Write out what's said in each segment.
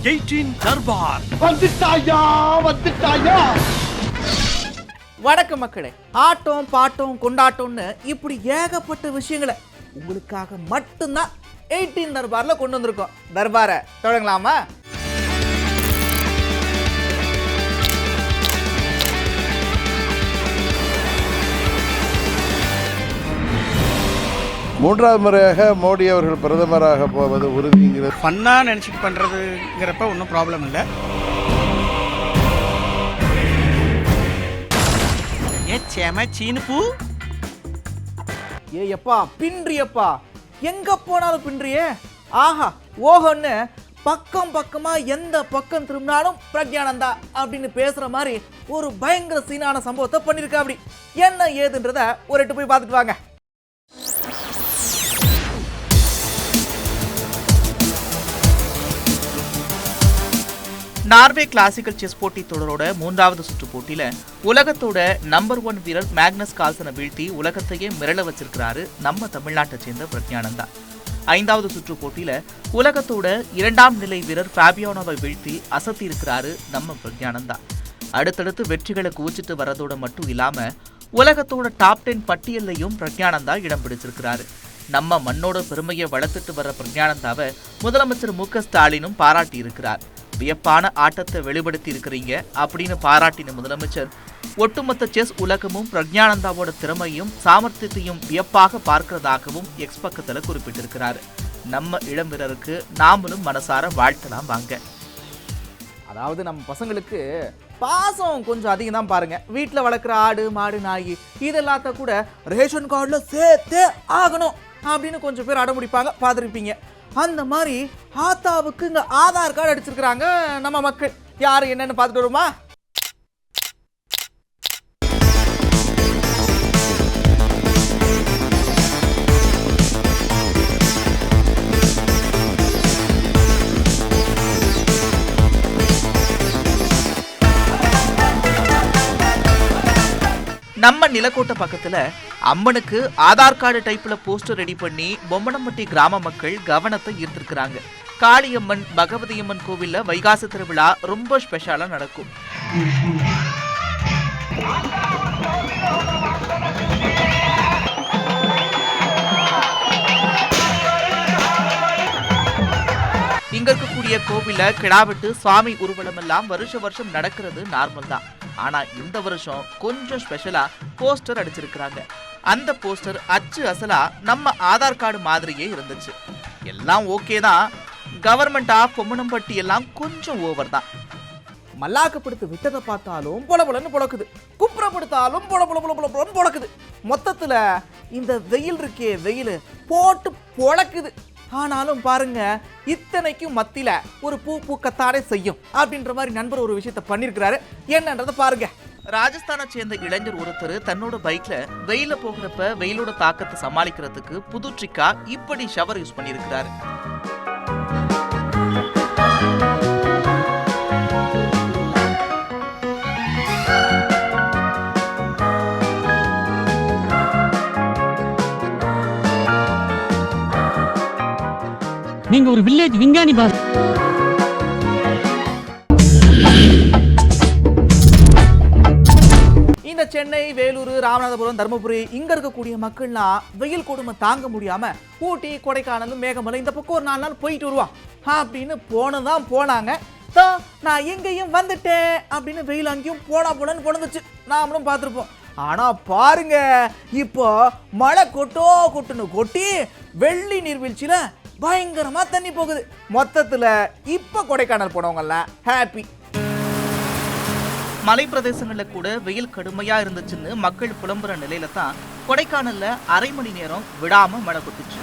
18 தர்பார் வந்துட்டாயா வந்துட்டாயா. வணக்கம் மக்களே. ஆட்டம் பாட்டம் கொண்டாட்டம்னு இப்படி ஏகப்பட்ட விஷயங்களை உங்களுக்காக மட்டும்தான் 18 தர்பார்ல கொண்டு வந்திருக்கோம். தர்பாரை தொடங்கலாமா? மூன்றாவது முறையாக மோடி அவர்கள் பிரதமராக போவது உறுதிங்கிறது ஃபன்னா நினச்சிட்டு பண்ணுறதுங்கிறப்ப ஒன்றும் ப்ராப்ளம் இல்லை. சீனுப்பூ ஏப்பா பின்றியப்பா, எங்க போனாலும் பின்றியே. ஆஹா ஓஹோன்னு பக்கம் பக்கமா எந்த பக்கம் திரும்பினாலும் பிரக்ஞானந்தா அப்படின்னு பேசுற மாதிரி ஒரு பயங்கர சீனான சம்பவத்தை பண்ணிருக்கா. அப்படி என்ன ஏதுன்றத ஒரு எட்டு போய் பார்த்துட்டு வாங்க. நார்வே கிளாசிக்கல் செஸ் போட்டி தொடரோட 3வது சுற்று போட்டியில உலகத்தோட நம்பர் 1 வீரர் மேக்னஸ் கால்சனை வீழ்த்தி உலகத்தையே மிரள வச்சிருக்கிறாரு நம்ம தமிழ்நாட்டை சேர்ந்த பிரக்ஞானந்தா. 5வது சுற்று போட்டியில உலகத்தோட 2ஆம் நிலை வீரர் ஃபேபியானோவை வீழ்த்தி அசத்தி இருக்கிறாரு நம்ம பிரக்ஞானந்தா. அடுத்தடுத்து வெற்றிகளை குவிச்சிட்டு வர்றதோட மட்டும் இல்லாம உலகத்தோட டாப் 10 பட்டியலையும் பிரக்ஞானந்தா இடம் பிடிச்சிருக்கிறாரு. நம்ம மண்ணோட பெருமையை வளர்த்துட்டு வர்ற பிரக்ஞானந்தாவை முதலமைச்சர் மு.க.ஸ்டாலினும் பாராட்டி இருக்கிறார். வியப்பான ஆட்டத்தை வெளிப்படுத்தி இருக்கிறீங்க அப்படின்னு பாராட்டின முதலமைச்சர், ஒட்டுமொத்த செஸ் உலகமும் பிரக்ஞானந்தாவோட திறமையும் சாமர்த்தியத்தையும் வியப்பாக பார்க்கிறதாகவும் எக்ஸ் பக்கத்துல குறிப்பிட்டிருக்கிறாரு. நம்ம இளம் வீரருக்கு நாமளும் மனசார வாழ்த்தலாம் வாங்க. அதாவது நம்ம பசங்களுக்கு பாசம் கொஞ்சம் அதிகம் தான் பாருங்க. வீட்டில் வளர்க்குற ஆடு மாடு நாய் இதெல்லாத்த கூட ரேஷன் கார்டில் சேர்த்தே ஆகணும் அப்படின்னு கொஞ்சம் பேர் அடம்பிடிப்பாங்க, பார்த்துருப்பீங்க. அந்த மாதிரி ஆத்தாவுக்கு இங்க ஆதார் கார்டு அடிச்சிருக்கிறாங்க நம்ம மக்கள். யாரு என்னன்னு பார்த்துட்டு வருமா? நம்ம நிலக்கோட்டை பக்கத்துல அம்மனுக்கு ஆதார் கார்டு டைப்ல போஸ்டர் ரெடி பண்ணி பொம்மனம்பட்டி கிராம மக்கள் கவனத்தை ஈர்த்திருக்கிறாங்க. காளியம்மன் பகவதியம்மன் கோவில்ல வைகாசி திருவிழா ரொம்ப ஸ்பெஷலா நடக்கும். இங்க இருக்கக்கூடிய கோவில்ல கிடாவிட்டு சுவாமி ஊர்வலம் எல்லாம் வருஷம் நடக்கிறது நார்மல் தான். ஆனா இந்த வருஷம் கொஞ்சம் ஸ்பெஷலா போஸ்டர் அடிச்சிருக்கிறாங்க. அந்த போஸ்டர் அச்சு அசலா நம்ம ஆதார் கார்டு மாதிரியே இருந்துச்சு. எல்லாம் ஓகே தான். கவர்மெண்ட் ஆஃப் பொம்மனம்பட்டி எல்லாம் கொஞ்சம் ஓவர் தான். மல்லாக்கப்படுத்து விட்டதை பார்த்தாலும் பொலபொலன்னு பொழக்குது, குப்புறப்படுத்தாலும் பொலபொலன்னு பொழக்குது. மொத்தத்துல இந்த வெயில் இருக்கே வெயில் போட்டு பொழக்குது. ஆனாலும் பாருங்க, இத்தனைக்கும் மத்தியில ஒரு பூ பூக்கத்தானே செய்யும் அப்படின்ற மாதிரி நண்பர் ஒரு விஷயத்த பண்ணிருக்கிறாரு. என்னன்றத பாருங்க. ராஜஸ்தானை சேர்ந்த இளைஞர் ஒருத்தர் தன்னோட பைக்ல வெயில போகிறப்ப வெயிலோட தாக்கத்தை சமாளிக்கிறதுக்கு புது ட்ரிக்கா இப்படி ஷவர் யூஸ் பண்ணியிருக்கிறாரு. நீங்க ஒரு வில்லேஜ் விஞ்ஞானி பாஸ். இந்த சென்னை, வேலூர், ராமநாதபுரம், தர்மபுரி இங்க இருக்கக்கூடிய மக்கள்லாம் வெயில் கொடுமை தாங்க முடியாம ஊட்டி, கொடைக்கானல், மேகமலை இந்த பக்கம் ஒரு 4 நாள் போயிட்டு வருவான் அப்படின்னு போனதான் போனாங்க. நான் எங்கேயும் வந்துட்டேன் அப்படின்னு வெயில் அங்கேயும் போனன்னு பொழுந்துச்சு, நாமளும் பார்த்துருப்போம். ஆனா பாருங்க, இப்போ மழை கொட்டுன்னு கொட்டி வெள்ளி நீர்வீழ்ச்சியில பயங்கரமா தண்ணி போகுது. மொத்தத்துல இப்ப கொடைக்கானல் போனவங்கலாம் ஹாப்பி. மலை பிரதேசங்கள்ல கூட வெயில் கடுமையா இருந்துச்சுன்னு மக்கள் புலம்புற நிலையில தான் கொடைக்கானல்ல அரை மணி நேரம் விடாம மழை கொட்டுச்சு.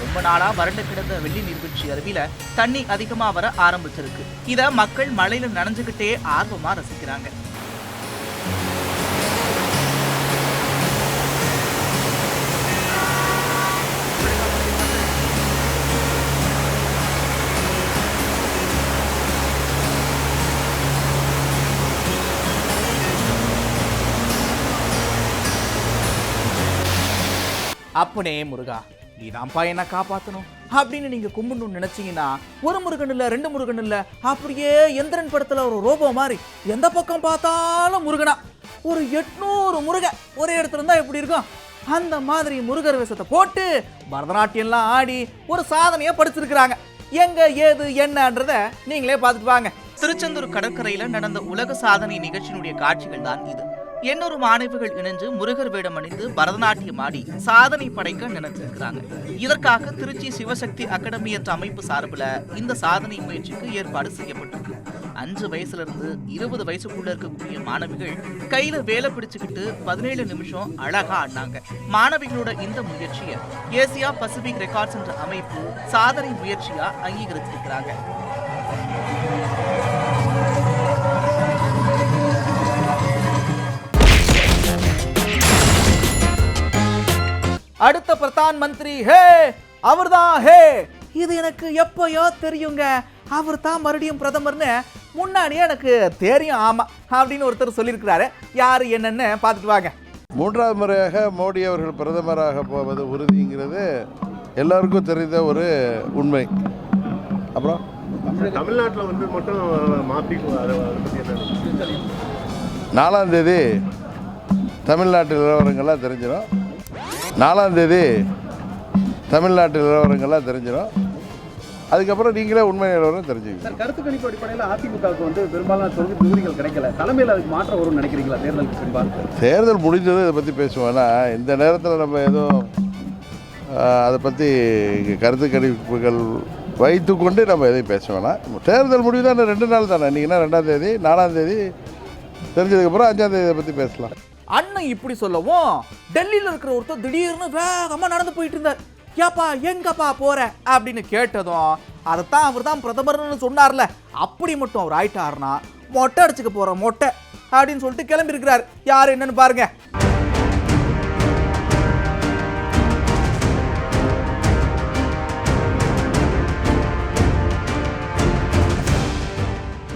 ரொம்ப நாளா வறண்டு கிடந்த வெள்ளி நீர்வீழ்ச்சி அருவியில தண்ணி அதிகமா வர ஆரம்பிச்சிருக்கு. இத மக்கள் மழையில நனைஞ்சுக்கிட்டே ஆர்வமா ரசிக்கிறாங்க. அப்பனே முருகா, நீதான்ப்பா என்ன காப்பாற்றணும் அப்படின்னு நீங்க கும்பிடணும்னு நினைச்சீங்கன்னா ஒரு முருகன் இல்ல 2 முருகன் இல்ல, அப்படியே எந்திரன் படத்துல ஒரு ரோபோ மாதிரி எந்த பக்கம் பார்த்தாலும் முருகனா ஒரு 800 முருகன் ஒரே இடத்துல இருந்தா எப்படி இருக்கும்? அந்த மாதிரி முருகர் வேஷத்தை போட்டு பரதநாட்டியம்லாம் ஆடி ஒரு சாதனையை படைச்சிருக்கிறாங்க. எங்க ஏது என்னன்றத நீங்களே பார்த்துட்டு வாங்க. திருச்செந்தூர் கடற்கரையில நடந்த உலக சாதனை நிகழ்ச்சியினுடைய காட்சிகள் தான் இது. 800 மாணவிகள் இணைஞ்சு முருகர் வேடம் அணிந்து பரதநாட்டியம் ஆடி சாதனை படைக்க நினைச்சிருக்கிறாங்க. இதற்காக திருச்சி சிவசக்தி அகாடமி என்ற அமைப்பு சார்பில் இந்த சாதனை முயற்சிக்கு ஏற்பாடு செய்யப்பட்டிருக்கு. 5 வயசுல இருந்து 20 வயசுக்குள்ள இருக்கக்கூடிய மாணவிகள் கையில வேலை பிடிச்சுக்கிட்டு 17 நிமிஷம் அழகா ஆடினாங்க. மாணவிகளோட இந்த முயற்சியை ஏசியா பசிபிக் ரெக்கார்ட்ஸ் என்ற அமைப்பு சாதனை முயற்சியா அங்கீகரிச்சிருக்கிறாங்க. அடுத்த பிரதான் மந்திரி ஹே அவர்தான் ஹே, இது எனக்கு எப்பயோ தெரியுங்க, அவர் தான் மறுபடியும் பிரதமர்னு முன்னாடியே எனக்கு தெரியும் ஆமா அப்படின்னு ஒருத்தர் சொல்லியிருக்கிறாரு. யாரு என்னன்னு பார்த்துட்டு வாங்க. 3வது முறையாக மோடி அவர்கள் பிரதமராக போவது உறுதிங்கிறது எல்லாருக்கும் தெரிந்த ஒரு உண்மை. அப்புறம் தமிழ்நாட்டில் வந்து மட்டும் மாற்றி 4ஆம் தேதி தமிழ்நாட்டு நிலவரங்கள்லாம் தெரிஞ்சிடும். 4ஆம் தேதி தமிழ்நாட்டு நிலவரங்கள்லாம் தெரிஞ்சிடும். அதுக்கப்புறம் நீங்களே உண்மை நிலவரம் தெரிஞ்சுக்கணும். சார், கருத்து கணிப்பு அடிப்படையில் அதிமுகவுக்கு வந்து பெரும்பாலான தொகுதிகள் கிடைக்கல. தலைமையில் அதுக்கு மாற்றம் வரும்னு நினைக்கிறீங்களா? தேர்தலுக்கு பின்பாக தேர்தல் முடிஞ்சது இதை பற்றி பேசுவோம்னா இந்த நேரத்தில் நம்ம எதுவும் அதை பற்றி கருத்து கணிப்புகள் வைத்துக்கொண்டு நம்ம எதையும் பேச வேணாம். தேர்தல் முடிவு தான் 2 நாள் தானே. இன்றைக்கினா 2ஆம் தேதி, 4ஆம் தேதி தெரிஞ்சதுக்கப்புறம் 5ஆம் தேதி இதை பற்றி பேசலாம். அண்ணன் இப்படி சொல்லவும் டெல்லியில் இருக்கிற ஒருத்தர் திடீர்னு வேகமா நடந்து போயிட்டு இருந்தார். ஏப்பா எங்கப்பா போற அப்படின்னு கேட்டதும் அதைத்தான் அவர் தான் பிரதமர்னு சொன்னார்ல, அப்படி மட்டும் அவர் ஆயிட்டாருன்னா மொட்டை அடிச்சுக்க போற மொட்டை அப்படின்னு சொல்லிட்டு கிளம்பி இருக்கிறார். யார் என்னன்னு பாருங்க.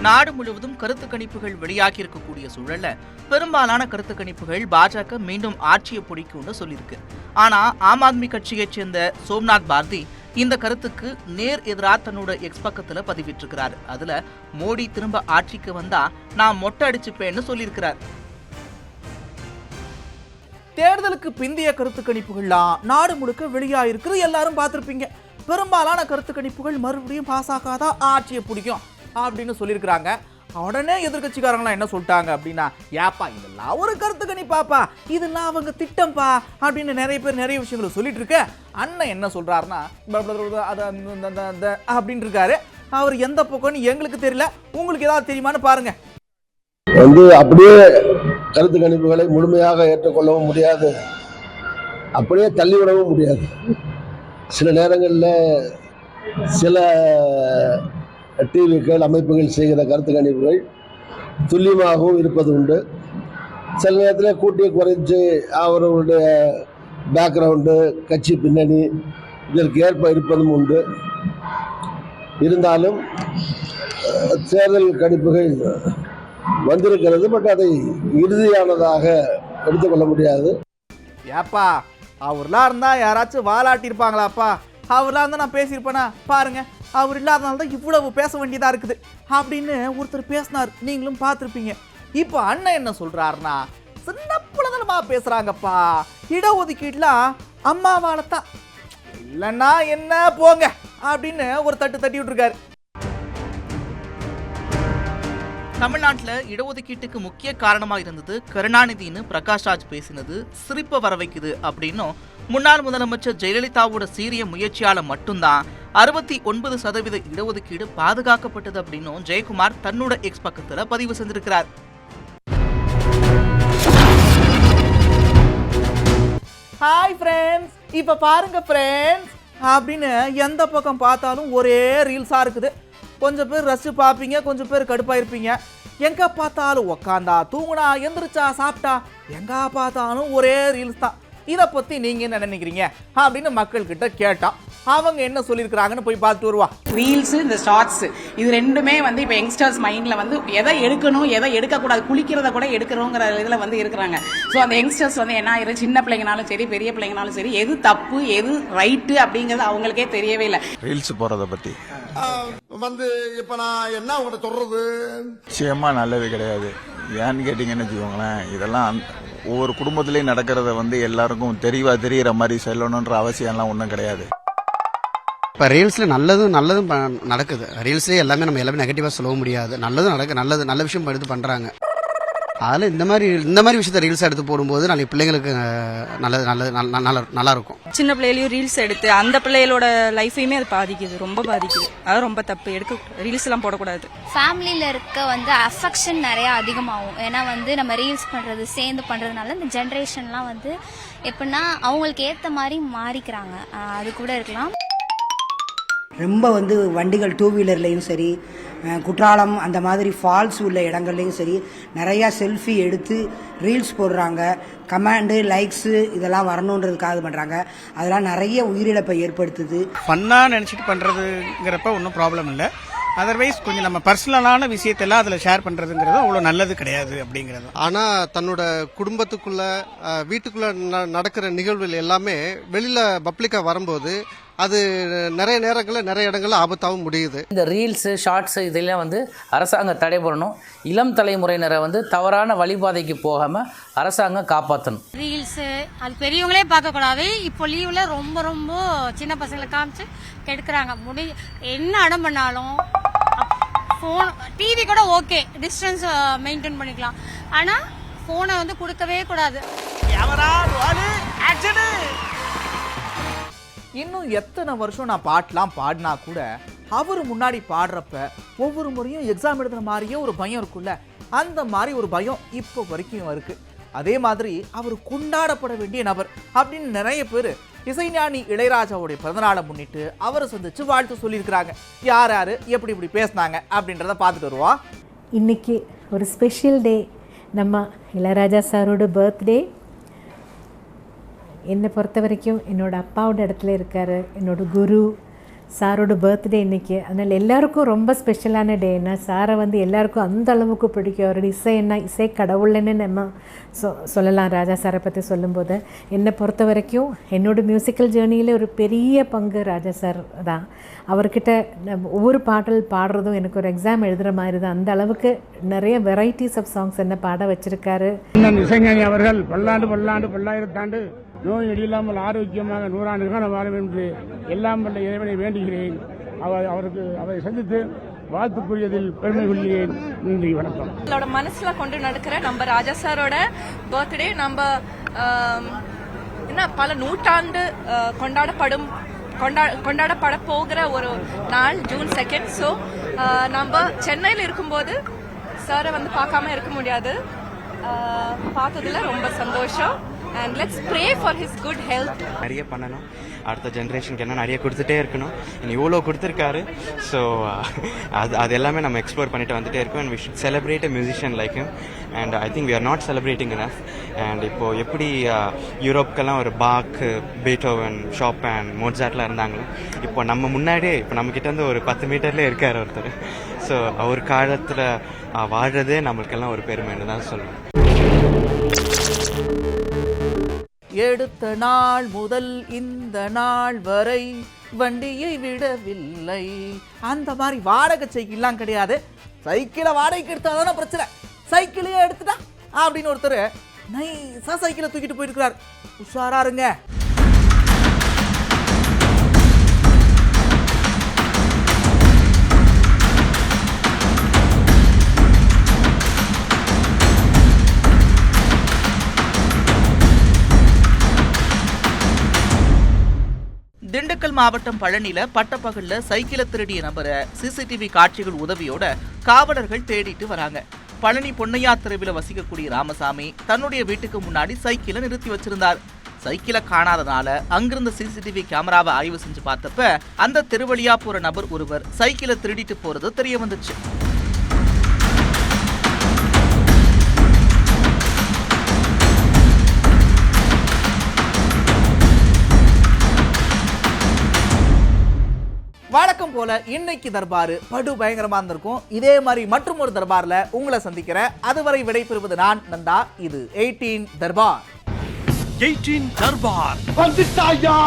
நாடு முழுவதும் கருத்து கணிப்புகள் வெளியாகி இருக்கக்கூடிய சூழல்ல பெரும்பாலான கருத்து கணிப்புகள் பாஜக மீண்டும் ஆட்சியை பிடிக்கும்னு சொல்லியிருக்கு. ஆனா ஆம் ஆத்மி கட்சியைச் சேர்ந்த சோம்நாத் பாரதி இந்த கருத்துக்கு நேர் எதிராக தன்னோட எக்ஸ் பக்கத்துல பதிவிட்டிருக்கிறாரு. அதுல மோடி திரும்ப ஆட்சிக்கு வந்தா நான் மொட்டை அடிச்சுப்பேன்னு சொல்லியிருக்கிறார். தேர்தலுக்கு பிந்தைய கருத்து கணிப்புகள்லாம் நாடு முழுக்க வெளியாயிருக்கிறது எல்லாரும் பார்த்திருப்பீங்க. பெரும்பாலான கருத்து கணிப்புகள் மறுபடியும் பாஜக தான் ஆட்சியை பிடிக்கும் அப்படின்னு சொல்லியிருக்கிறாங்க. உடனே எதிர்கட்சிக்காரங்களாம் என்ன சொல்லிட்டாங்க அப்படின்னா, ஏப்பா இதெல்லாம் ஒரு கருத்து கணிப்பாப்பா, இதெல்லாம் அவங்க திட்டம்பா அப்படின்னு நிறைய பேர் நிறைய விஷயங்களை சொல்லிட்டு இருக்க. அண்ணன் என்ன சொல்றாருன்னா அப்படின்னு இருக்காரு. அவர் எந்த பக்கம்னு எங்களுக்கு தெரியல, உங்களுக்கு ஏதாவது தெரியுமான்னு பாருங்க. அப்படியே கருத்து கணிப்புகளை முழுமையாக ஏற்றுக்கொள்ளவும் முடியாது, அப்படியே தள்ளிவிடவும் முடியாது. சில நேரங்களில் சில டிவிக்கள் அமைப்புகள் செய்கிற கருத்து கணிப்புகள் துல்லியமாகவும் இருப்பது உண்டு. சில நேரத்தில் கூட்டி குறைஞ்சு அவர்களுடைய பேக்ரவுண்டு, கட்சி பின்னணி இதற்கு ஏற்ப இருப்பதும் உண்டு. இருந்தாலும் தேர்தல் கணிப்புகள் வந்திருக்கிறது, பட் அதை இறுதியானதாக எடுத்துக்கொள்ள முடியாது. ஏப்பா அவர்லாம் இருந்தா யாராச்சும் வாலாட்டியிருப்பாங்களாப்பா, அவர்லாம் இருந்தால் நான் பேசியிருப்பேனா பாருங்க, அவர் இல்லாதனால தான் இவ்வளவு பேச வேண்டியதாக இருக்குது அப்படின்னு ஒருத்தர் பேசினார், நீங்களும் பார்த்துருப்பீங்க. இப்போ அண்ணன் என்ன சொல்கிறாருன்னா, சின்ன புலதனமாக பேசுகிறாங்கப்பா, இடஒதுக்கீடுலாம் அம்மாவாலத்தான், இல்லைன்னா என்ன போங்க அப்படின்னு ஒரு தட்டு தட்டி விட்டுருக்காரு. தமிழ்நாட்டில் இடஒதுக்கீட்டுக்கு முக்கிய காரணமாக இருந்தது கருணாநிதினு பிரகாஷ்ராஜ் பேசினது சிரிப்பை வர வைக்குது அப்படின்னும், முன்னாள் முதலமைச்சர் ஜெயலலிதாவோட சீரிய முயற்சியால மட்டும்தான் 69% இடஒதுக்கீடு பாதுகாக்கப்பட்டது அப்படின்னும் ஜெயக்குமார் தன்னோட எக்ஸ் பக்கத்துல பதிவு செஞ்சிருக்கிறார். ஹாய் ஃப்ரெண்ட்ஸ், இப்ப பாருங்க ஃப்ரெண்ட்ஸ் அப்படின்னு எந்த பக்கம் பார்த்தாலும் ஒரே ரீல்ஸா இருக்குது. கொஞ்சம் பேர் ரசிச்சு பார்ப்பீங்க, கொஞ்சம் பேர் கடுப்பாயிருப்பீங்க. எங்க பார்த்தாலும் உக்காந்தா தூங்குனா எந்திரிச்சா சாப்பிட்டா எங்க பார்த்தாலும் ஒரே ரீல்ஸ் தான். இதை பத்தி நீங்க என்ன நினைக்கிறீங்க அப்படின்னு மக்கள் கிட்ட கேட்டோம். அவங்க என்ன சொல்லியிருக்கிறாங்கன்னு போய் பார்த்துட்டு வருவா. ரீல்ஸ், இந்த ஷார்ட்ஸ், இது ரெண்டுமே வந்து இப்போ யங்ஸ்டர்ஸ் மைண்ட்ல வந்து எதை எடுக்கணும் எதை எடுக்கக்கூடாது, குளிக்கிறத கூட எடுக்கிறோங்கிற இதில் வந்து இருக்கிறாங்க. ஸோ அந்த யங்ஸ்டர்ஸ் வந்து என்ன ஆயிரும், சின்ன பிள்ளைங்கனாலும் சரி பெரிய பிள்ளைங்கனாலும் சரி, எது தப்பு எது ரைட்டு அப்படிங்கிறது அவங்களுக்கே தெரியவே இல்லை. ரீல்ஸ் போறத பத்தி வந்து இப்ப நான் என்ன உங்கள்கிட்ட சொல்றது, நிச்சயமா நல்லது கிடையாது. ஏன்னு கேட்டீங்கன்னு வச்சுக்கோங்களேன், இதெல்லாம் ஒவ்வொரு குடும்பத்திலையும் நடக்கிறத வந்து எல்லாருக்கும் தெரியற மாதிரி சொல்லணுன்ற அவசியம்லாம் ஒன்றும் கிடையாது. இப்போ ரீல்ஸில் நல்லதும் நடக்குது. ரீல்ஸ்லேயே எல்லாமே நெகட்டிவாக சொல்ல முடியாது. நல்லதும் நல்ல விஷயம் எடுத்து பண்ணுறாங்க. அதில் இந்த மாதிரி விஷயத்த ரீல்ஸ் எடுத்து போடும்போது நாளைக்கு பிள்ளைங்களுக்கு நல்லா இருக்கும். சின்ன பிள்ளைகளையும் ரீல்ஸ் எடுத்து அந்த பிள்ளைகளோட லைஃபையுமே அது பாதிக்குது, ரொம்ப பாதிக்குது. அது ரொம்ப தப்பு. ரீல்ஸ் எல்லாம் போடக்கூடாது. ஃபேமிலியில இருக்க வந்து அஃபெக்ஷன் நிறைய அதிகமாகும். ஏன்னா வந்து நம்ம ரீல்ஸ் பண்றது சேர்ந்து பண்றதுனால இந்த ஜென்ரேஷன்லாம் வந்து எப்படின்னா அவங்களுக்கு ஏற்ற மாதிரி மாறிக்கிறாங்க. அது கூட இருக்கலாம். ரொம்ப வந்து வண்டிகள் டூ வீலர்லையும் சரி, குற்றாலம் அந்த மாதிரி ஃபால்ஸ் உள்ள இடங்கள்லையும் சரி நிறையா செல்ஃபி எடுத்து ரீல்ஸ் போடுறாங்க. கமெண்டு லைக்ஸு இதெல்லாம் வரணுன்றதுக்காக பண்ணுறாங்க. அதெல்லாம் நிறைய உயிரிழப்பை ஏற்படுத்துது. ஃபன்னாக நினச்சிட்டு பண்ணுறதுங்கிறப்ப ஒன்றும் ப்ராப்ளம் இல்லை. அதர்வைஸ் கொஞ்சம் நம்ம பர்சனலான விஷயத்தெல்லாம் அதில் ஷேர் பண்ணுறதுங்கிறது அவ்வளோ நல்லது கிடையாது அப்படிங்கிறது. ஆனால் தன்னோட குடும்பத்துக்குள்ள வீட்டுக்குள்ள நடக்கிற நிகழ்வுகள் எல்லாமே வெளியில் பப்ளிக்காக வரும்போது அது நிறைய நேரங்களில் நிறைய இடங்களில் ஆபத்தாகவும் முடியுது. இந்த ரீல்ஸு ஷார்ட்ஸு இதெல்லாம் வந்து அரசாங்கம் தடை பண்ணணும். இளம் தலைமுறையினரை வந்து தவறான வழிபாதைக்கு போகாமல் அரசாங்கம் காப்பாற்றணும். ரீல்ஸு அது பெரியவங்களே பார்க்கக்கூடாது. இப்போ லீவ்ல ரொம்ப ரொம்ப சின்ன பசங்களை காமிச்சு கெடுக்கிறாங்க. என்ன அடம் பண்ணாலும் ஃபோன் டிவி கூட ஓகே, டிஸ்டன்ஸ் மெயின்டைன் பண்ணிக்கலாம். ஆனால் ஃபோனை வந்து கொடுக்கவே கூடாது. இன்னும் எத்தனை வருஷம் நான் பாட்டெலாம் பாடினா கூட அவர் முன்னாடி பாடுறப்ப ஒவ்வொரு முறையும் எக்ஸாம் எழுதுற மாதிரியே ஒரு பயம் இருக்குல்ல, அந்த மாதிரி ஒரு பயம் இப்போ வரைக்கும் இருக்கு. அதே மாதிரி அவர் கொண்டாடப்பட வேண்டிய நபர் அப்படின்னு நிறைய பேர் இசைஞானி இளையராஜாவுடைய பிறந்தநாளை முன்னிட்டு அவரை சந்திச்சு வாழ்த்து சொல்லியிருக்கிறாங்க. யார் யார் எப்படி இப்படி பேசினாங்க அப்படின்றத பார்த்துட்டு வருவோம். இன்னைக்கு ஒரு ஸ்பெஷல் டே. நம்ம இளையராஜா சாரோட பர்த்டே. என்னை பொறுத்த வரைக்கும் என்னோடய அப்பாவோட இடத்துல இருக்கார், என்னோட குரு சாரோட பர்த்டே இன்றைக்கி. அதனால் எல்லாருக்கும் ரொம்ப ஸ்பெஷலான டேன்னா சாரை வந்து எல்லாருக்கும் அந்த அளவுக்கு பிடிக்கும். அவரோட இசை கடவுள்னு நம்ம சொல்லலாம். ராஜா சாரை பற்றி சொல்லும்போது என்னை பொறுத்த வரைக்கும் என்னோடய மியூசிக்கல் ஜேர்னியில் ஒரு பெரிய பங்கு ராஜா சார் தான். அவர்கிட்ட ஒவ்வொரு பாடல் பாடுறதும் எனக்கு ஒரு எக்ஸாம் எழுதுகிற மாதிரி தான். அந்த அளவுக்கு நிறைய வெரைட்டிஸ் ஆஃப் சாங்ஸ் என்ன பாட வச்சுருக்காரு. இசைஞானி அவர்கள் பல்லாயிரத்தாண்டு நோய் இல்லாமல் ஆரோக்கியமாக 100 ஆண்டுகள் வாழும் என்று எல்லாம் வல்ல இறைவனை வேண்டுகிறேன். அவரை சந்தித்து வாழ்த்துக்குரியதில் பெருமை கொள்கிறேன். நன்றி, வணக்கம். நம்மளோட மனசுல கொண்டு நடக்கிற நம்ம ராஜா சாரோட பர்த்டே நம்ம என்ன பல நூற்றாண்டு கொண்டாடப்பட போகிற ஒரு நாள், ஜூன் 2. ஸோ நம்ம சென்னையில் இருக்கும்போது சாரை வந்து பார்க்காம இருக்க முடியாது. பார்த்ததுல ரொம்ப சந்தோஷம். And let's pray for his good health. நிறைய பண்ணணும், அடுத்த ஜென்ரேஷனுக்கு என்ன நிறைய கொடுத்துட்டே இருக்கணும். இவ்வளோ கொடுத்துருக்காரு. ஸோ அது எல்லாமே நம்ம எக்ஸ்ப்ளோர் பண்ணிட்டு வந்துட்டே இருக்கோம். And we should celebrate a musician like him. And I think we are not celebrating enough. அண்ட் இப்போது எப்படி யூரோப்கெல்லாம் ஒரு பாக், பீத்தோவன், ஷாப்பன், மோட்சார்ட்லாம் இருந்தாங்களோ, இப்போ நம்ம முன்னாடியே இப்போ நம்மக்கிட்ட இருந்து ஒரு 10 மீட்டர்லேயே இருக்கார் ஒருத்தர். ஸோ அவர் காலத்தில் வாழ்றதே நம்மளுக்கெல்லாம் ஒரு பெருமைன்னு தான் சொல்லுவேன். எடுத்த நாள் முதல் இந்த நாள் வரை வண்டியை விடவில்லை. அந்த மாதிரி வாடகை சைக்கிள்லாம் கிடையாது. சைக்கிளை வாடகைக்கு எடுத்தாதான பிரச்சனை. சைக்கிளையே எடுத்துட்டா அப்படின்னு ஒருத்தர் நைஸா சைக்கிளை தூக்கிட்டு போயிருக்கிறார். உஷாரா இருங்க. திண்டுக்கல் மாவட்டம் பழனியில பட்டப்பகல்ல சைக்கிளை திருடிய நபரை சிசிடிவி காட்சிகள் உதவியோட காவலர்கள் தேடிட்டு வராங்க. பழனி பொன்னையா தெருவில் வசிக்கக்கூடிய ராமசாமி தன்னுடைய வீட்டுக்கு முன்னாடி சைக்கிளை நிறுத்தி வச்சிருந்தார். சைக்கிளை காணாதனால அங்கிருந்த சிசிடிவி கேமராவை ஆய்வு செஞ்சு பார்த்தப்ப அந்த தெருவழியா போற நபர் ஒருவர் சைக்கிளை திருடிட்டு போறது தெரிய வந்துச்சு. வழக்கம் போல இன்னைக்கு தர்பார் படு பயங்கரமா இருந்திருக்கும். இதே மாதிரி மற்றும் ஒரு தர்பார்ல உங்களை சந்திக்கிறேன். அதுவரை விடைபெறுவது நான் நந்தா. இது 18 தர்பார். 18 தர்பார் வந்துட்டாயா